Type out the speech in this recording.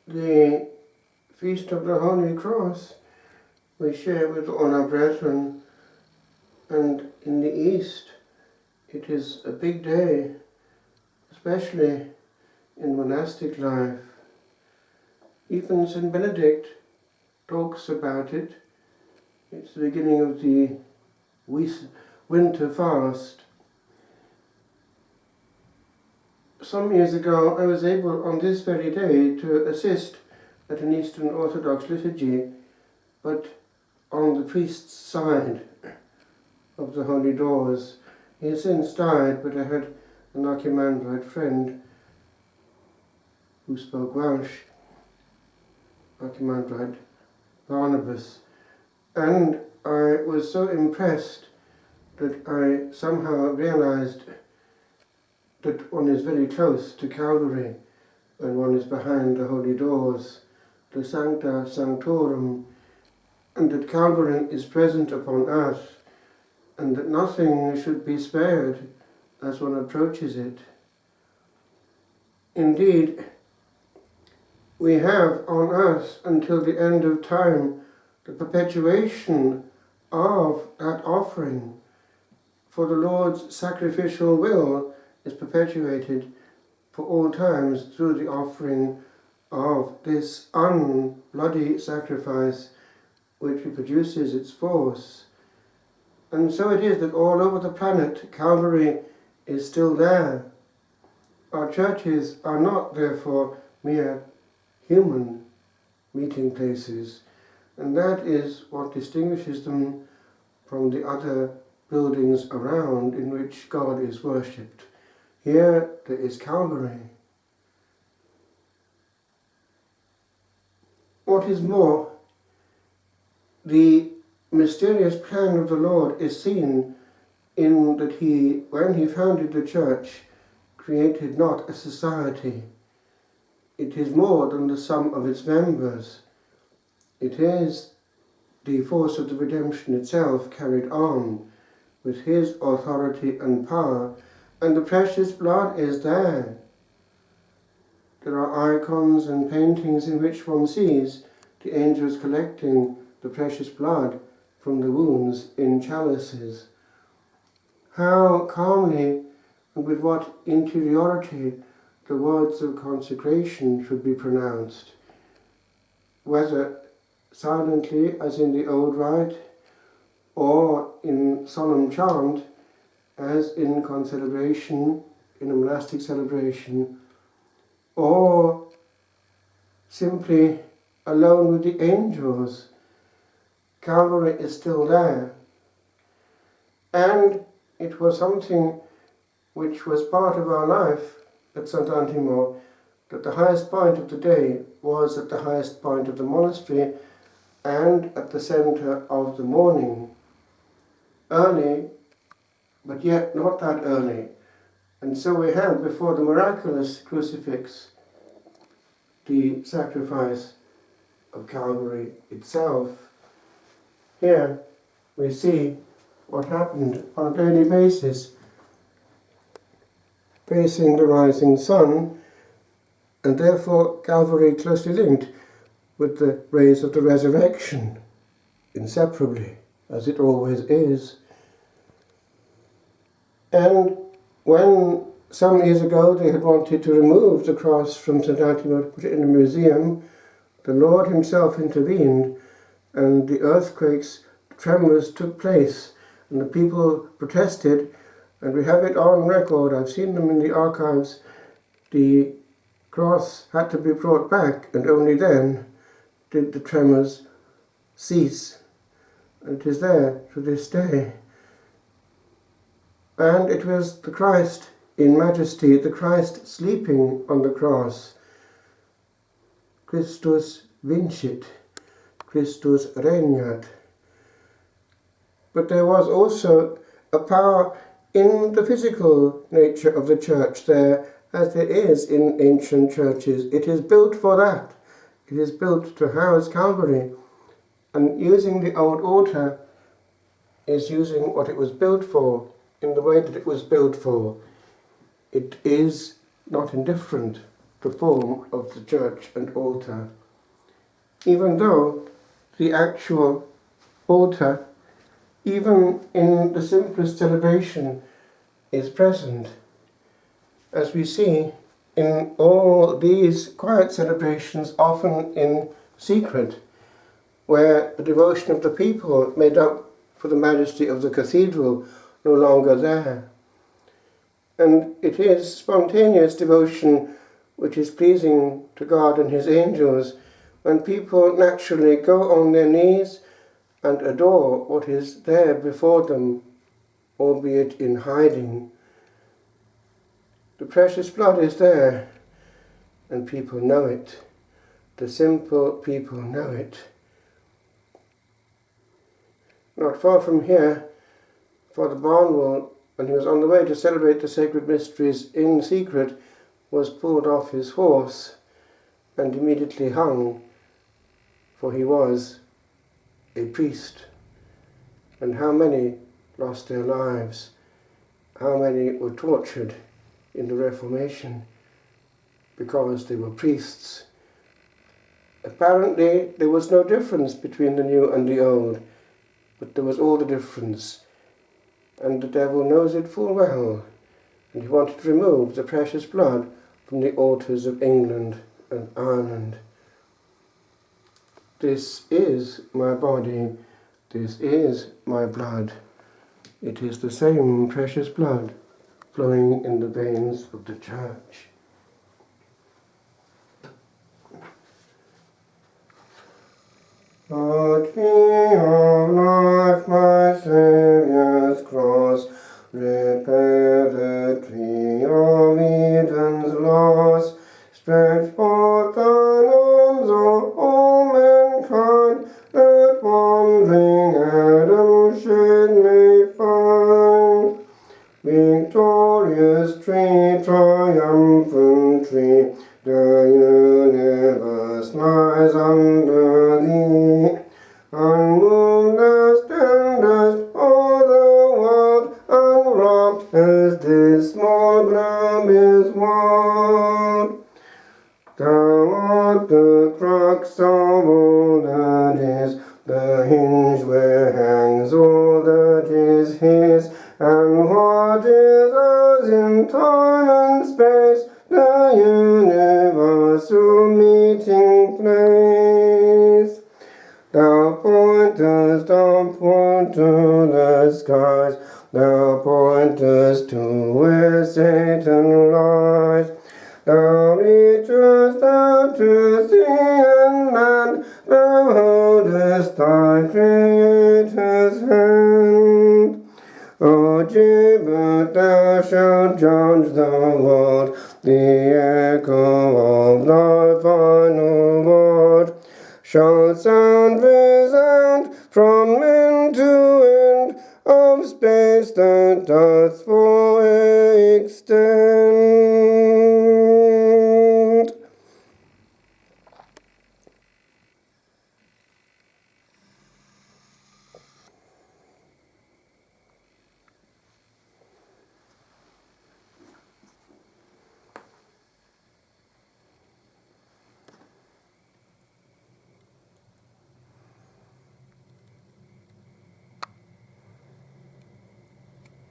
the Feast of the Holy Cross we share with all our brethren, and in the East it is a big day, especially in monastic life. Even St. Benedict talks about it. It's the beginning of the winter fast. Some years ago I was able on this very day to assist at an Eastern Orthodox liturgy, but on the priest's side of the Holy Doors. He has since died, but I had an Archimandrite friend who spoke Welsh, Archimandrite Barnabas, and I was so impressed that I somehow realized that one is very close to Calvary when one is behind the Holy Doors, the Sancta Sanctorum, and that Calvary is present upon earth, and that nothing should be spared as one approaches it. Indeed, we have on earth until the end of time the perpetuation of that offering, for the Lord's sacrificial will is perpetuated for all times through the offering of this unbloody sacrifice which reproduces its force. And so it is that all over the planet Calvary is still there. Our churches are not therefore mere human meeting places, and that is what distinguishes them from the other buildings around in which God is worshipped. Here there is Calvary. What is more, the mysterious plan of the Lord is seen in that He, when He founded the Church, created not a society. It is more than the sum of its members. It is the force of the redemption itself carried on with His authority and power, and the precious blood is there. There are icons and paintings in which one sees the angels collecting the precious blood from the wounds in chalices. How calmly and with what interiority the words of consecration should be pronounced, whether silently as in the old rite, or in solemn chant as in concelebration, in a monastic celebration, or simply alone with the angels. Calvary is still there. And it was something which was part of our life at St. Antimo, that the highest point of the day was at the highest point of the monastery and at the centre of the morning. Early, but yet not that early. And so we have before the miraculous crucifix the sacrifice of Calvary itself. Here we see what happened on a daily basis, facing the rising sun, and therefore Calvary closely linked with the rays of the resurrection, inseparably, as it always is. And when some years ago they had wanted to remove the cross from St. Antimo to put it in a museum, the Lord Himself intervened, and the earthquakes, tremors took place, and the people protested, and we have it on record. I've seen them in the archives. The cross had to be brought back, and only then did the tremors cease. And it is there to this day. And it was the Christ in majesty, the Christ sleeping on the cross. Christus vincit, Christus regnat. But there was also a power in the physical nature of the church there, as there is in ancient churches. It is built for that. It is built to house Calvary. And using the old altar is using what it was built for in the way that it was built for. It is not indifferent the form of the church and altar, even though the actual altar, even in the simplest celebration, is present. As we see in all these quiet celebrations, often in secret, where the devotion of the people made up for the majesty of the cathedral no longer there. And it is spontaneous devotion which is pleasing to God and his angels, when people naturally go on their knees and adore what is there before them, albeit in hiding. The precious blood is there, and people know it. The simple people know it. Not far from here, Father Barnwell, when he was on the way to celebrate the sacred mysteries in secret, was pulled off his horse and immediately hung, for he was a priest. And how many lost their lives? How many were tortured in the Reformation because they were priests? Apparently there was no difference between the new and the old, but there was all the difference, and the devil knows it full well, and he wanted to remove the precious blood from the altars of England and Ireland. This is my body, this is my blood. It is the same precious blood flowing in the veins of the church. O tree of life, my Saviour's cross, repair the tree of Eden's loss. Stretch forth thine arms, O all mankind, that wandering Adam's shade may find. Victorious tree, triumphant tree, the universe lies under thee. Unmoved as tendest o'er the world, unwrapped as this small bloom is wild. Thou art the crux of all that is, the hinge where hangs all that is his, and what is ours in time and space, the universal meeting place. Thou pointest upward to the skies, thou pointest to where Satan lies. Thou reachest out to sea and land, thou holdest thy Creator's hand. O Gibbet, thou shalt judge the world, the echo of thy final word shall sound resound from end to end of space that doth for extend.